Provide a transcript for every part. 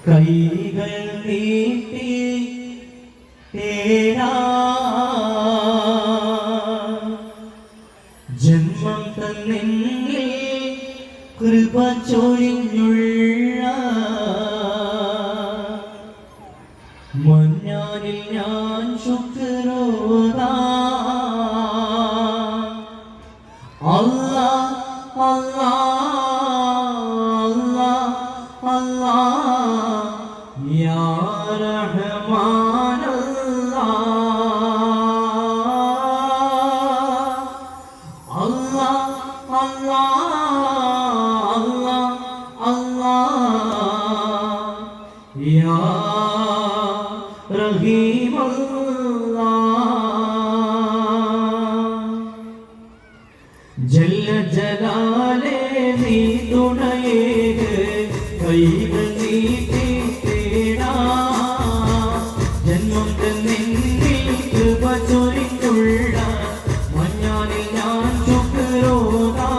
കൈകൾ നീട്ടി തേടാ ജന്മം തന്നിൽ കൃപ ചൊരിഞ്ഞുള്ള മഞ്ഞാനിൽ ഞാൻ ശുക്രോദാ അല്ലാഹ് അല്ലാഹ് അല്ലാഹ് യാ റഹ്മാൻ അല്ലാഹ് അല്ലാഹ് യാ റഹീം ജല്ല ജലാലേ നീ തുണയേക് കൈകൾ നീട്ടി തേടാ ജന്മം തന്നിൽ കൃപ ചൊരിഞ്ഞുള്ള മഞ്ഞാനിൽ ഞാൻ ശുക്രോദാ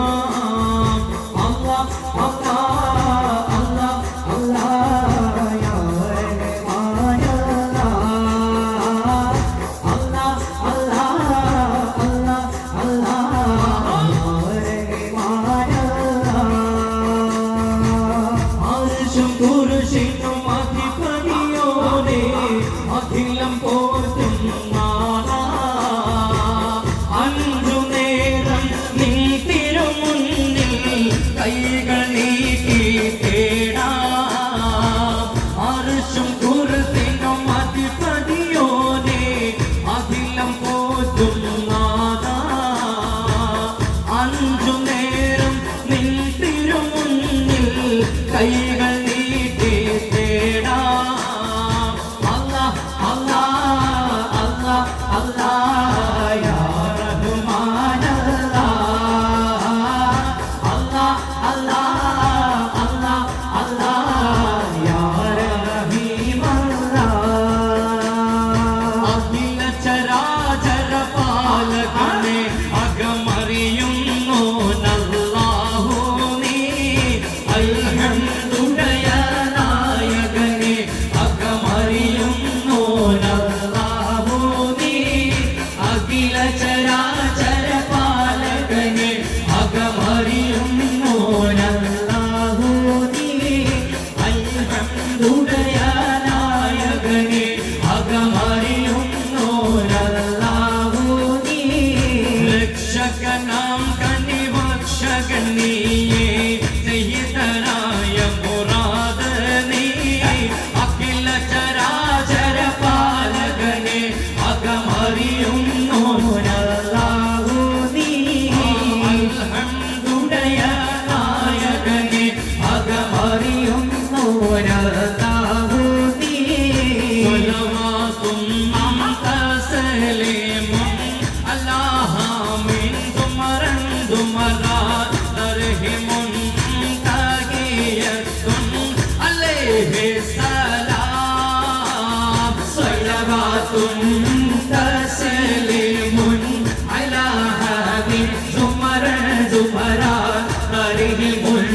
അല്ലാഹ് അല്ലാഹ് അല്ലാഹ് അല്ലാഹ് യാ റഹ്മാൻ അല്ലാഹ് അല്ലാഹ് അല്ലാഹ് കുരിശിനും അധിപതിയോനെ അഖിലം പോറ്റും നാളാ അഞ്ചു നേരം നീ തിരുമുന്നിൽ കൈകൾ നീട്ടി തേടാ അർശും കുരിശിനും അധിപതിയോനെ അഖിലം പോറ്റും നാളാ അഞ്ചു നേരം നീ തിരുമുന്നിൽ കൈകൾ നീട്ടി തേടാ അല്ലാഹ് അല്ലാഹ് അല്ലാഹ് അല്ലാഹ് യാ റഹ്മാൻ അല്ലാഹ് അല്ലാഹ് അല്ലാഹ് അല്ലാഹ് യാ റഹീം അഖില ചരാചര പാലകനെ അകമറിയുന്നു അല്ലാഹു നീ നായകനെ അകമറിയുന്നു അല്ലാഹു നീ അഖില ചരാചര പാലകനെ അകമറിയുന്നു അല്ലാഹു നീ നായകനെ അകമറിയുന്നു അല്ലാഹു നീ രക്ഷകനാം കനിവക്ഷകൻ നീയേ സയ്യിദനായ മുറാദ് നീ അഖില ചരാചര പാലകനെ അകമറിയുന്നു അല്ലാഹു നീ അൽഹംദുലില്ലാഹ് നായകനെ അകമറിയുന്നു അല്ലാഹു നീ സ്വലവാത്തും തസ്ലീമും അല്ലാഹ മിൻ തുമറൻ തുമറാ തർഹിമുൻ തഹിയത്തുൻ അലൈഹി സലാം സ്വലവാത്തുൻ തസ്ലീമുൻ അലാ ഹബീബ തുമറൻ തുമറാ തർഹിമുൻ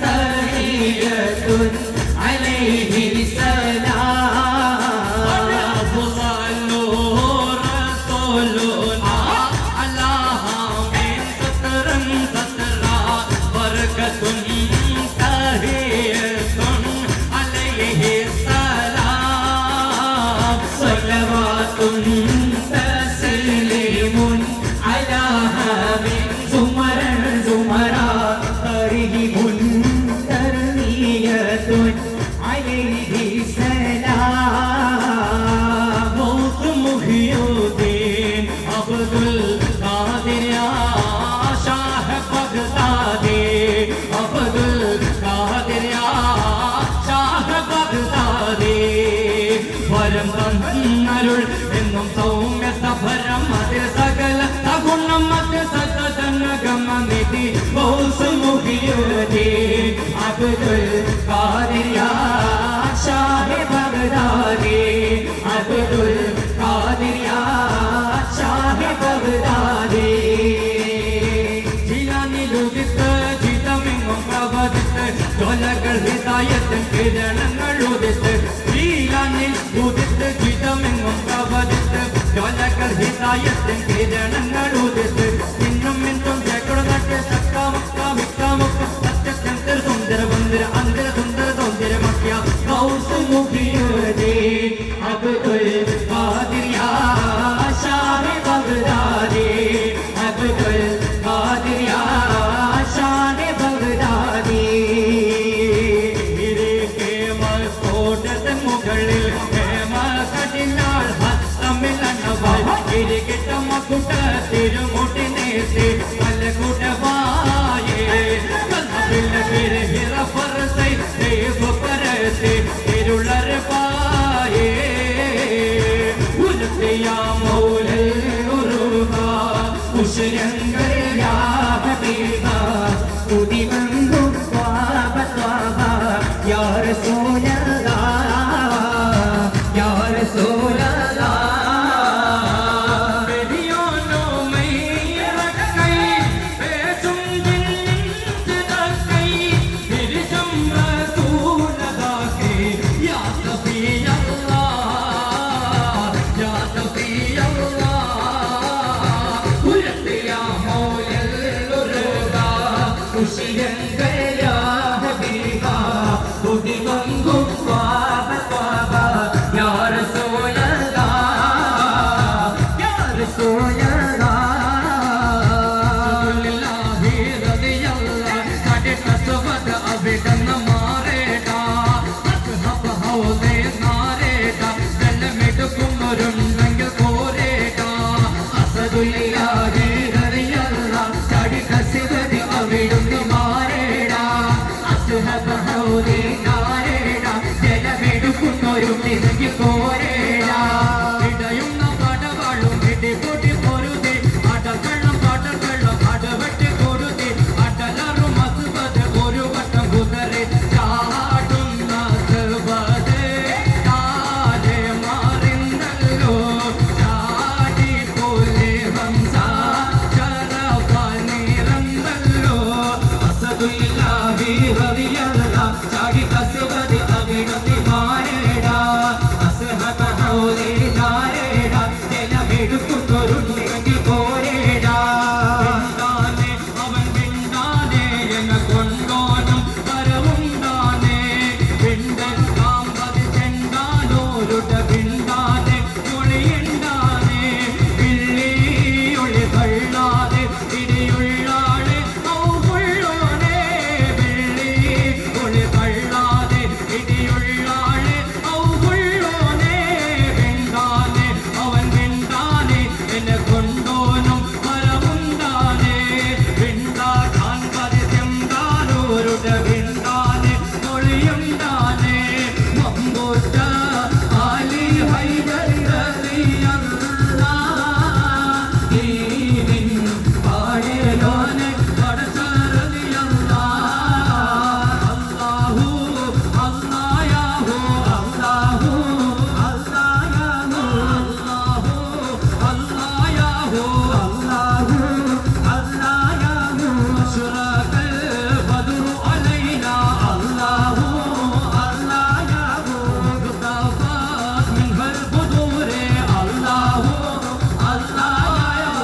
തഹിയത്തുൻ അലൈഹി സലാം അഫ്ളലു റസൂലുനാ അല്ലാഹ മിൻ ഖത്റൻ ഖത്റാ ബർകത്തുൻ തഹിയത്തുൻ അലൈഹി സലാം സ്വലവാത്തുൻ തസ്ലീമുൻ അലാ ഹബീബ തുമറൻ തുമറാ തർഹിമുൻ തർനിയത്തുൻ അലൈഹി സലാം മൗത്ത് മുഹിയുദ്ദീൻ അബ്ദുൽ ഖാദിർ ഷാഹ് ബഗ്ദാദി അബ്ദുൽ ഖാദിർ ഷാഹ് ബഗ്ദാദി വരം തന്ന അരുൾ എന്നും സൗമ്യ സഫരം അതിൽ സകല സഗുണം അത് സതനഗമനിധി ഗൗസ് മുഹിയുദ്ദീൻ അബ്ദുൽ ഖാദിർ യാ ഷാഹെ ബഗ്ദാദി അബ്ദുൽ ഖാദിർ യാ ഷാഹെ ബഗ്ദാദി ജിലാനിലുദിത്ത് ജിതമെങ്ങും പ്രവദിത്ത് ജ്വലകൾ ഹിദായത്തിൻ കിരണങ്ങൾ ഉദിത്ത് ജിലാനിൽ ഉദിത്ത് ജിതമെങ്ങും പ്രവദിത്ത് ജ്വലകൾ ഹിദായത്തിൻ കിരണങ്ങൾ ഉദിത്ത് ഇന്നും ഇന്നും ജഗുടനട്ട് സക്കാമുക്ക മിക്കാമുക്ക സത്യത്യന്തര സുന്ദര വന്ദര അന്തര സുന്ദര സൗന്ദര്യമക്യ ഗൗസ് മുഹിയുദ്ദീൻ അബ്ദുൽ ഖാദിർ യാ ഷാഹെ ബഗ്ദാദി അബ്ദുൽ ഖാദിർ യാ ഷാഹെ ബഗ്ദാദി മുകളിൽ ഹേമകടിലാൾ ഹസ്തമിലണവാൾ ഇരികിട്ട മക്കുട്ട തിരുമുടി നേസി മലകുടവായേ കൽബിൽ ബിർഹിറ ഫർസൈ ദേവ് പരസി തിരുളർ പായേ ഉൽത്തിയാ മൗലൽ ഉറുഹ ഉശ്യങ്കർ യാ ഹബീബ ഉദിവന്തു ത്വാബ ത്വാബ യാ റസൂലല്ലാഹ് യാ റസൂലല്ലാഹ് ബെദിയോനോ മൈ റക്കൈ ബേസും ജിന്ദ ദക്കൈ ബിരിസം റസൂലല്ലാഹ് യാ സഫിയല്ലാഹ് യാ സഫിയല്ലാഹ് ഉൽത്തിയാ മൗലൽ ഉറുഹ ഉശ്യങ്കർ യാ ഹബീബ ഉദിവന്തു ത്വാബ ത്വാബ യാ റസൂലല്ലാഹ് യാ റസൂലല്ലാഹ് ലില്ലാഹി റളിയല്ലാഹ് കടെ കസവത അബിദന മാറേടാ അസ്ഹബ ഹൗലേ നാരേടാ ജലമെടുക്കുന്നൊരുണ്ടെങ്കിൽ പോരേടാ അസദുല്ലാഹി റളിയല്ലാഹ് കടെ കസവത അബിദന മാറേടാ അസ്ഹബ ഹൗലേ നാരേടാ ജലമെടുക്കുന്നൊരുണ്ടെങ്കിൽ പോരേടാ